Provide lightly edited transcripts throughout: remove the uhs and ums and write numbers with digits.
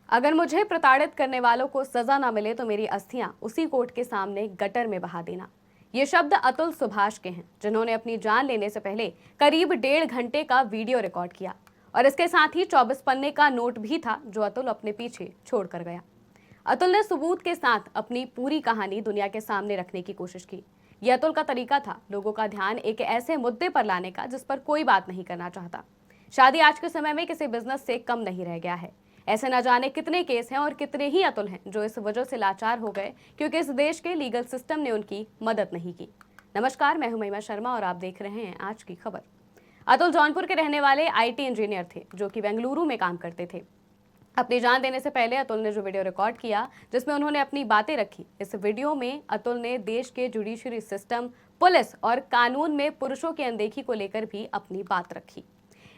अगर मुझे प्रताड़ित करने वालों को सजा ना मिले तो मेरी अस्थियां उसी कोर्ट के सामने गटर में बहा देना। ये शब्द अतुल सुभाष के हैं, जिन्होंने अपनी जान लेने से पहले करीब 1.5 घंटे का वीडियो रिकॉर्ड किया और इसके साथ ही 24 पन्ने का नोट भी था जो अतुल अपने पीछे छोड़ कर गया। अतुल ने सबूत के साथ अपनी पूरी कहानी दुनिया के सामने रखने की कोशिश की। यह अतुल का तरीका था लोगों का ध्यान एक ऐसे मुद्दे पर लाने का जिस पर कोई बात नहीं करना चाहता। शादी आज के समय में किसी बिजनेस से कम नहीं रह गया है। ऐसे न जाने कितने केस हैं और कितने ही अतुल हैं जो इस वजह से लाचार हो गए क्योंकि इस देश के लीगल सिस्टम ने उनकी मदद नहीं की। नमस्कार, मैं हूं महिमा शर्मा और आप देख रहे हैं आज की खबर। अतुल जौनपुर के रहने वाले आईटी इंजीनियर थे जो कि बेंगलुरु में काम करते थे। अपनी जान देने से पहले अतुल ने जो वीडियो रिकॉर्ड किया जिसमें उन्होंने अपनी बातें रखी, इस वीडियो में अतुल ने देश के जुडिशरी सिस्टम, पुलिस और कानून में पुरुषों की अनदेखी को लेकर भी अपनी बात रखी।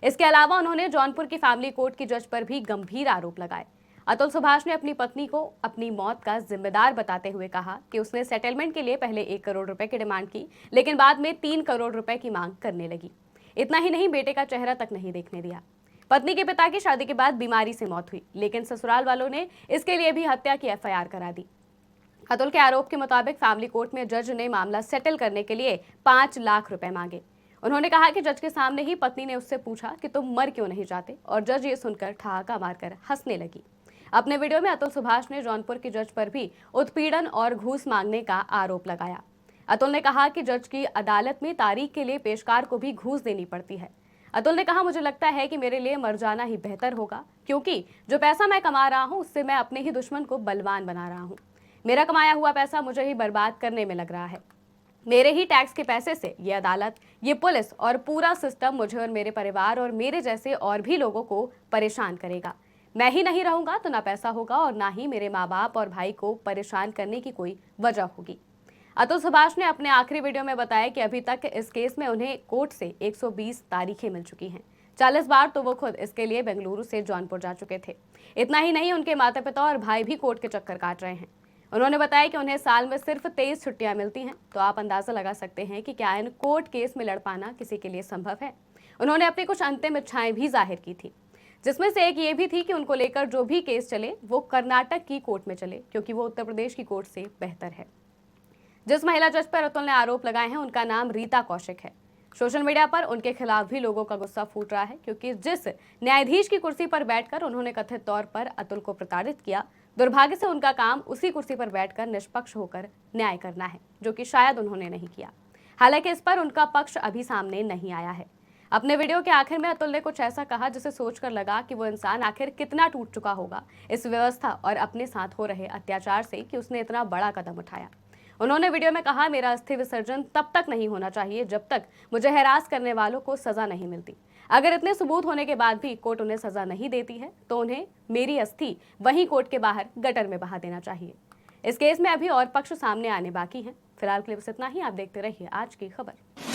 इसके अलावा उन्होंने जौनपुर की फैमिली कोर्ट की जज पर भी गंभीर आरोप लगाए। अतुल सुभाष ने अपनी पत्नी को अपनी मौत का जिम्मेदार बताते हुए कहा कि उसने सेटलमेंट के लिए पहले 1 करोड़ रुपए की डिमांड की, लेकिन बाद में 3 करोड़ रुपए की मांग करने लगी। इतना ही नहीं, बेटे का चेहरा तक नहीं देखने दिया। पत्नी के पिता की शादी के बाद बीमारी से मौत हुई, लेकिन ससुराल वालों ने इसके लिए भी हत्या की एफआईआर करा दी। अतुल के आरोप के मुताबिक फैमिली कोर्ट में जज ने मामला सेटल करने के लिए 5 लाख रुपए मांगे। उन्होंने कहा कि जज के सामने ही पत्नी ने उससे पूछा कि तुम मर क्यों नहीं जाते, और जज ये सुनकर ठहाका मारकर हंसने लगी। अपने वीडियो में अतुल सुभाष ने जौनपुर की जज पर भी उत्पीड़न और घूस मांगने का आरोप लगाया। अतुल ने कहा कि जज की अदालत में तारीख के लिए पेशकार को भी घूस देनी पड़ती है। अतुल ने कहा, मुझे लगता है कि मेरे लिए मर जाना ही बेहतर होगा, क्योंकि जो पैसा मैं कमा रहा हूं उससे मैं अपने ही दुश्मन को बलवान बना रहा हूं। मेरा कमाया हुआ पैसा मुझे ही बर्बाद करने में लग रहा है। मेरे ही टैक्स के पैसे से ये अदालत, ये पुलिस और पूरा सिस्टम मुझे और मेरे परिवार और मेरे जैसे और भी लोगों को परेशान करेगा। मैं ही नहीं रहूंगा तो ना पैसा होगा और ना ही मेरे माँ बाप और भाई को परेशान करने की कोई वजह होगी। अतुल सुभाष ने अपने आखिरी वीडियो में बताया कि अभी तक इस केस में उन्हें कोर्ट से 120 तारीखें मिल चुकी हैं। 40 बार तो वो खुद इसके लिए बेंगलुरु से जौनपुर जा चुके थे। इतना ही नहीं, उनके माता पिता और भाई भी कोर्ट के चक्कर काट रहे हैं। उन्होंने बताया कि उन्हें साल में सिर्फ 23 छुट्टियां मिलती हैं, तो आप अंदाजा लगा सकते हैं कि क्या इन कोर्ट केस में लड़ पाना किसी के लिए संभव है। उन्होंने अपनी कुछ अंतिम इच्छाएं भी जाहिर की थी, जिसमें से एक ये भी थी कि उनको लेकर जो भी केस चले वो कर्नाटक की कोर्ट में चले, क्योंकि वो उत्तर प्रदेश की कोर्ट से बेहतर है। जिस महिला जज पर अतुल ने आरोप लगाए हैं उनका नाम रीता कौशिक है। सोशल मीडिया पर उनके खिलाफ भी लोगों का गुस्सा फूट रहा है, क्योंकि जिस न्यायाधीश की कुर्सी पर बैठकर उन्होंने कथित तौर पर अतुल को प्रताड़ित किया, दुर्भाग्य से उनका काम उसी कुर्सी पर बैठकर निष्पक्ष होकर न्याय करना है, जो कि शायद उन्होंने नहीं किया। हालांकि इस पर उनका पक्ष अभी सामने नहीं आया है। अपने वीडियो के आखिर में अतुल ने कुछ ऐसा कहा जिसे सोचकर लगा कि वो इंसान आखिर कितना टूट चुका होगा इस व्यवस्था और अपने साथ हो रहे अत्याचार से कि उसने इतना बड़ा कदम उठाया। उन्होंने वीडियो में कहा, मेरा अस्थि विसर्जन तब तक नहीं होना चाहिए जब तक मुझे हरास करने वालों को सजा नहीं मिलती। अगर इतने सबूत होने के बाद भी कोर्ट उन्हें सजा नहीं देती है तो उन्हें मेरी अस्थि वहीं कोर्ट के बाहर गटर में बहा देना चाहिए। इस केस में अभी और पक्ष सामने आने बाकी हैं। फिलहाल के लिए बस इतना ही। आप देखते रहिए आज की खबर।